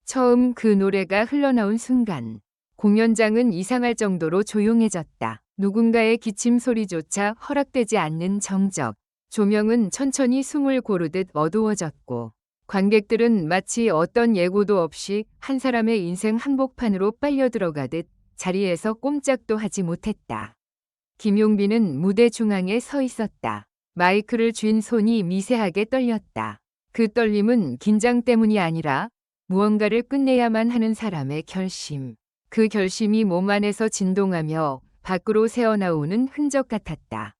처음 그 노래가 흘러나온 순간 공연장은 이상할 정도로 조용해졌다. 누군가의 기침 소리조차 허락되지 않는 정적. 조명은 천천히 숨을 고르듯 어두워졌고 관객들은 마치 어떤 예고도 없이 한 사람의 인생 한복판으로 빨려 들어가듯 자리에서 꼼짝도 하지 못했다. 김용빈은 무대 중앙에 서 있었다. 마이크를 쥔 손이 미세하게 떨렸다. 그 떨림은 긴장 때문이 아니라 무언가를 끝내야만 하는 사람의 결심. 그 결심이 몸 안에서 진동하며 밖으로 새어나오는 흔적 같았다.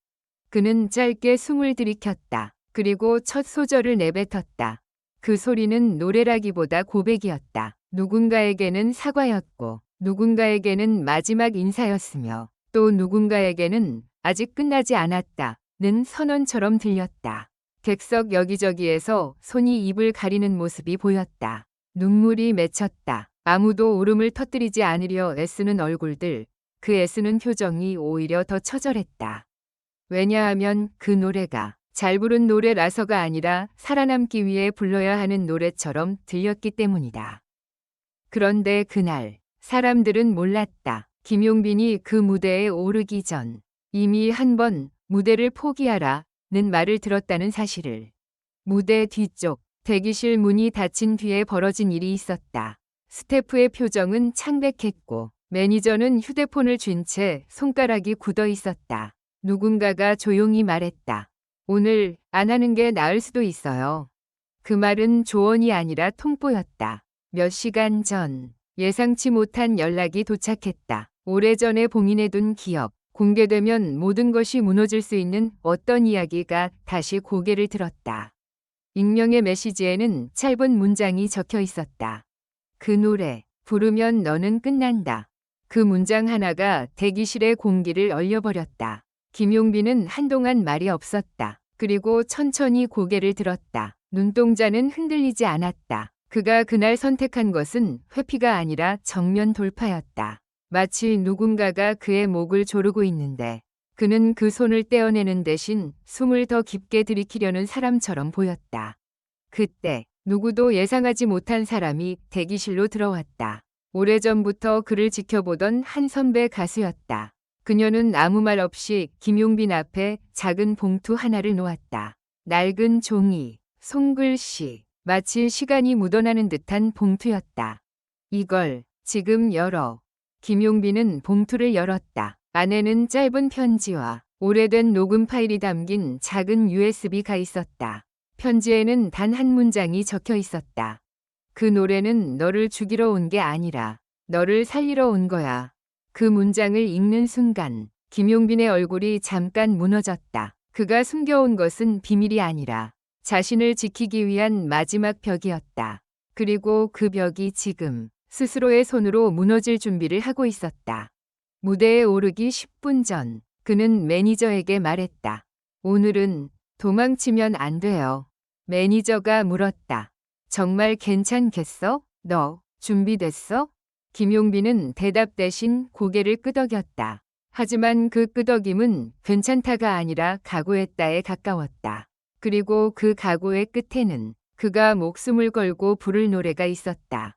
그는 짧게 숨을 들이켰다. 그리고 첫 소절을 내뱉었다. 그 소리는 노래라기보다 고백이었다. 누군가에게는 사과였고 누군가에게는 마지막 인사였으며 또 누군가에게는 아직 끝나지 않았다는 선언처럼 들렸다. 객석 여기저기에서 손이 입을 가리는 모습이 보였다. 눈물이 맺혔다. 아무도 울음을 터뜨리지 않으려 애쓰는 얼굴들, 그 애쓰는 표정이 오히려 더 처절했다. 왜냐하면 그 노래가 잘 부른 노래라서가 아니라 살아남기 위해 불러야 하는 노래처럼 들렸기 때문이다. 그런데 그날 사람들은 몰랐다. 김용빈이 그 무대에 오르기 전 이미 한 번 무대를 포기하라는 말을 들었다는 사실을. 무대 뒤쪽 대기실 문이 닫힌 뒤에 벌어진 일이 있었다. 스태프의 표정은 창백했고 매니저는 휴대폰을 쥔 채 손가락이 굳어 있었다. 누군가가 조용히 말했다. 오늘 안 하는 게 나을 수도 있어요. 그 말은 조언이 아니라 통보였다. 몇 시간 전 예상치 못한 연락이 도착했다. 오래전에 봉인해둔 기억, 공개되면 모든 것이 무너질 수 있는 어떤 이야기가 다시 고개를 들었다. 익명의 메시지에는 짧은 문장이 적혀 있었다. 그 노래 부르면 너는 끝난다. 그 문장 하나가 대기실의 공기를 얼려버렸다. 김용빈은 한동안 말이 없었다. 그리고 천천히 고개를 들었다. 눈동자는 흔들리지 않았다. 그가 그날 선택한 것은 회피가 아니라 정면 돌파였다. 마치 누군가가 그의 목을 조르고 있는데 그는 그 손을 떼어내는 대신 숨을 더 깊게 들이키려는 사람처럼 보였다. 그때 누구도 예상하지 못한 사람이 대기실로 들어왔다. 오래전부터 그를 지켜보던 한 선배 가수였다. 그녀는 아무 말 없이 김용빈 앞에 작은 봉투 하나를 놓았다. 낡은 종이, 손글씨, 마치 시간이 묻어나는 듯한 봉투였다. 이걸 지금 열어. 김용빈은 봉투를 열었다. 안에는 짧은 편지와 오래된 녹음 파일이 담긴 작은 USB가 있었다. 편지에는 단 한 문장이 적혀 있었다. 그 노래는 너를 죽이러 온 게 아니라 너를 살리러 온 거야. 그 문장을 읽는 순간 김용빈의 얼굴이 잠깐 무너졌다. 그가 숨겨온 것은 비밀이 아니라 자신을 지키기 위한 마지막 벽이었다. 그리고 그 벽이 지금 스스로의 손으로 무너질 준비를 하고 있었다. 무대에 오르기 10분 전 그는 매니저에게 말했다. 오늘은 도망치면 안 돼요. 매니저가 물었다. 정말 괜찮겠어? 너 준비됐어? 김용빈은 대답 대신 고개를 끄덕였다. 하지만 그 끄덕임은 괜찮다가 아니라 각오했다에 가까웠다. 그리고 그 각오의 끝에는 그가 목숨을 걸고 부를 노래가 있었다.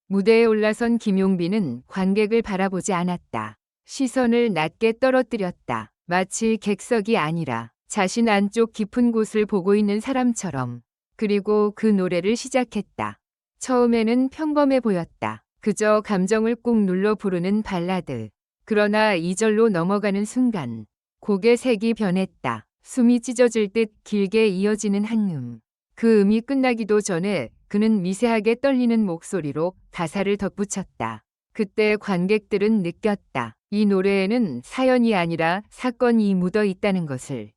무대에 올라선 김용빈은 관객을 바라보지 않았다. 시선을 낮게 떨어뜨렸다. 마치 객석이 아니라 자신 안쪽 깊은 곳을 보고 있는 사람처럼. 그리고 그 노래를 시작했다. 처음에는 평범해 보였다. 그저 감정을 꾹 눌러 부르는 발라드. 그러나 2절로 넘어가는 순간 곡의 색이 변했다. 숨이 찢어질 듯 길게 이어지는 한음. 그 음이 끝나기도 전에 그는 미세하게 떨리는 목소리로 가사를 덧붙였다. 그때 관객들은 느꼈다. 이 노래에는 사연이 아니라 사건이 묻어 있다는 것을.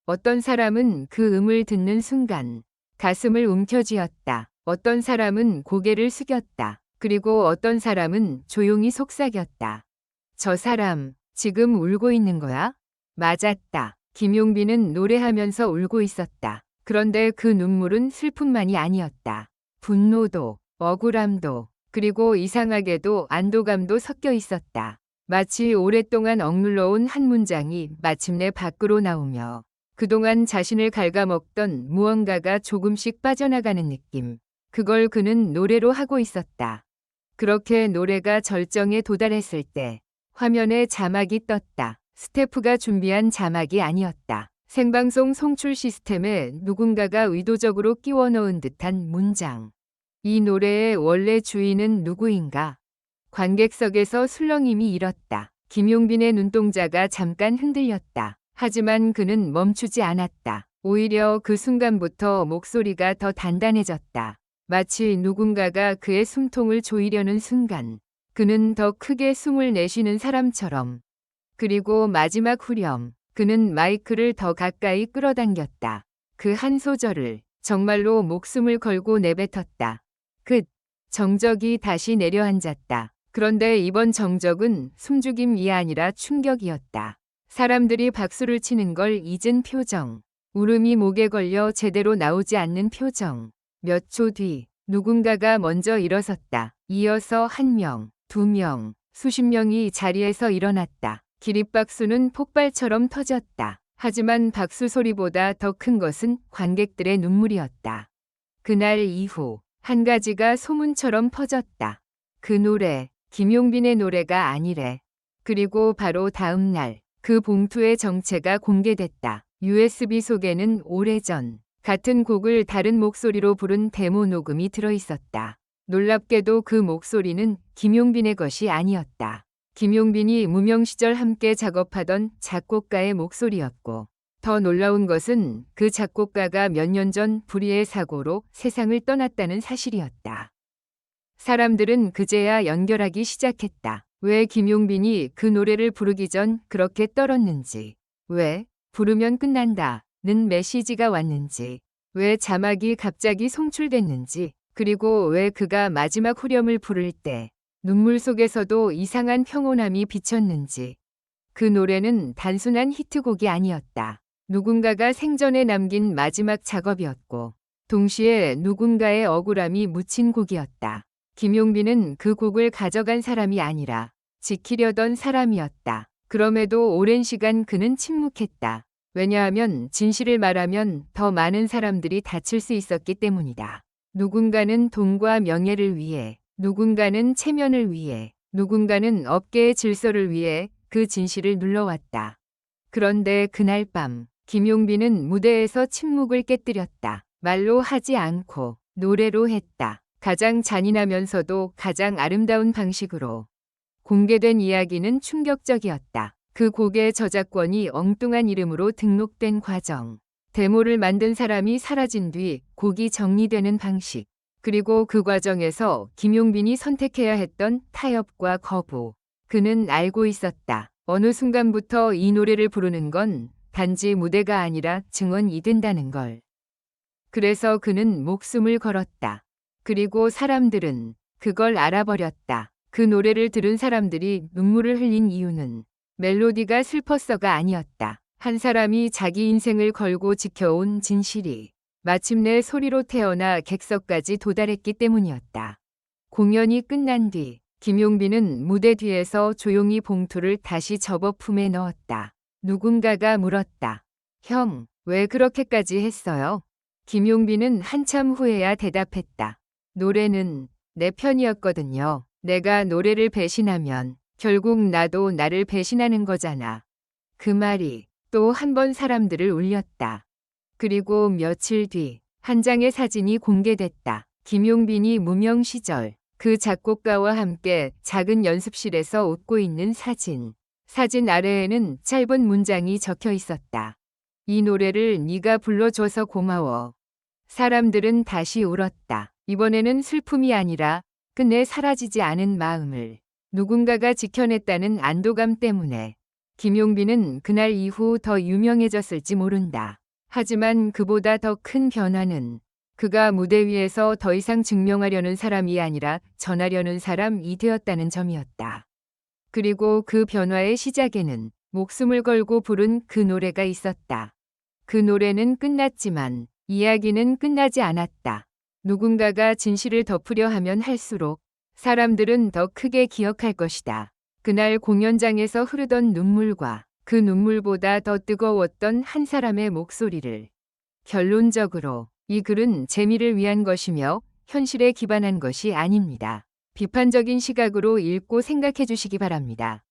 어떤 사람은 그 음을 듣는 순간 가슴을 움켜쥐었다. 어떤 사람은 고개를 숙였다. 그리고 어떤 사람은 조용히 속삭였다. 저 사람 지금 울고 있는 거야? 맞았다. 김용빈은 노래하면서 울고 있었다. 그런데 그 눈물은 슬픔만이 아니었다. 분노도, 억울함도, 그리고 이상하게도 안도감도 섞여 있었다. 마치 오랫동안 억눌러온 한 문장이 마침내 밖으로 나오며 그동안 자신을 갉아먹던 무언가가 조금씩 빠져나가는 느낌. 그걸 그는 노래로 하고 있었다. 그렇게 노래가 절정에 도달했을 때 화면에 자막이 떴다. 스태프가 준비한 자막이 아니었다. 생방송 송출 시스템에 누군가가 의도적으로 끼워 넣은 듯한 문장. 이 노래의 원래 주인은 누구인가? 관객석에서 술렁임이 일었다. 김용빈의 눈동자가 잠깐 흔들렸다. 하지만 그는 멈추지 않았다. 오히려 그 순간부터 목소리가 더 단단해졌다. 마치 누군가가 그의 숨통을 조이려는 순간 그는 더 크게 숨을 내쉬는 사람처럼. 그리고 마지막 후렴 그는 마이크를 더 가까이 끌어당겼다. 그 한 소절을 정말로 목숨을 걸고 내뱉었다. 끝. 정적이 다시 내려앉았다. 그런데 이번 정적은 숨죽임이 아니라 충격이었다. 사람들이 박수를 치는 걸 잊은 표정. 울음이 목에 걸려 제대로 나오지 않는 표정. 몇 초 뒤 누군가가 먼저 일어섰다. 이어서 한 명, 두 명, 수십 명이 자리에서 일어났다. 기립박수는 폭발처럼 터졌다. 하지만 박수 소리보다 더 큰 것은 관객들의 눈물이었다. 그날 이후 한 가지가 소문처럼 퍼졌다. 그 노래, 김용빈의 노래가 아니래. 그리고 바로 다음 날 그 봉투의 정체가 공개됐다. USB 속에는 오래전 같은 곡을 다른 목소리로 부른 데모 녹음이 들어있었다. 놀랍게도 그 목소리는 김용빈의 것이 아니었다. 김용빈이 무명 시절 함께 작업하던 작곡가의 목소리였고, 더 놀라운 것은 그 작곡가가 몇 년 전 불의의 사고로 세상을 떠났다는 사실이었다. 사람들은 그제야 연결하기 시작했다. 왜 김용빈이 그 노래를 부르기 전 그렇게 떨었는지, 왜 부르면 끝난다는 메시지가 왔는지, 왜 자막이 갑자기 송출됐는지, 그리고 왜 그가 마지막 후렴을 부를 때 눈물 속에서도 이상한 평온함이 비쳤는지. 그 노래는 단순한 히트곡이 아니었다. 누군가가 생전에 남긴 마지막 작업이었고, 동시에 누군가의 억울함이 묻힌 곡이었다. 김용빈은 그 곡을 가져간 사람이 아니라 지키려던 사람이었다. 그럼에도 오랜 시간 그는 침묵했다. 왜냐하면 진실을 말하면 더 많은 사람들이 다칠 수 있었기 때문이다. 누군가는 돈과 명예를 위해, 누군가는 체면을 위해, 누군가는 업계의 질서를 위해 그 진실을 눌러왔다. 그런데 그날 밤 김용빈은 무대에서 침묵을 깨뜨렸다. 말로 하지 않고 노래로 했다. 가장 잔인하면서도 가장 아름다운 방식으로. 공개된 이야기는 충격적이었다. 그 곡의 저작권이 엉뚱한 이름으로 등록된 과정. 데모를 만든 사람이 사라진 뒤 곡이 정리되는 방식. 그리고 그 과정에서 김용빈이 선택해야 했던 타협과 거부. 그는 알고 있었다. 어느 순간부터 이 노래를 부르는 건 단지 무대가 아니라 증언이 된다는 걸. 그래서 그는 목숨을 걸었다. 그리고 사람들은 그걸 알아버렸다. 그 노래를 들은 사람들이 눈물을 흘린 이유는 멜로디가 슬펐어가 아니었다. 한 사람이 자기 인생을 걸고 지켜온 진실이 마침내 소리로 태어나 객석까지 도달했기 때문이었다. 공연이 끝난 뒤 김용빈은 무대 뒤에서 조용히 봉투를 다시 접어 품에 넣었다. 누군가가 물었다. 형, 왜 그렇게까지 했어요? 김용빈은 한참 후에야 대답했다. 노래는 내 편이었거든요. 내가 노래를 배신하면 결국 나도 나를 배신하는 거잖아. 그 말이 또 한 번 사람들을 울렸다. 그리고 며칠 뒤 한 장의 사진이 공개됐다. 김용빈이 무명 시절 그 작곡가와 함께 작은 연습실에서 웃고 있는 사진. 사진 아래에는 짧은 문장이 적혀 있었다. 이 노래를 네가 불러줘서 고마워. 사람들은 다시 울었다. 이번에는 슬픔이 아니라 끝내 사라지지 않은 마음을. 누군가가 지켜냈다는 안도감 때문에. 김용빈은 그날 이후 더 유명해졌을지 모른다. 하지만 그보다 더 큰 변화는 그가 무대 위에서 더 이상 증명하려는 사람이 아니라 전하려는 사람이 되었다는 점이었다. 그리고 그 변화의 시작에는 목숨을 걸고 부른 그 노래가 있었다. 그 노래는 끝났지만 이야기는 끝나지 않았다. 누군가가 진실을 덮으려 하면 할수록 사람들은 더 크게 기억할 것이다. 그날 공연장에서 흐르던 눈물과 그 눈물보다 더 뜨거웠던 한 사람의 목소리를. 결론적으로 이 글은 재미를 위한 것이며 현실에 기반한 것이 아닙니다. 비판적인 시각으로 읽고 생각해 주시기 바랍니다.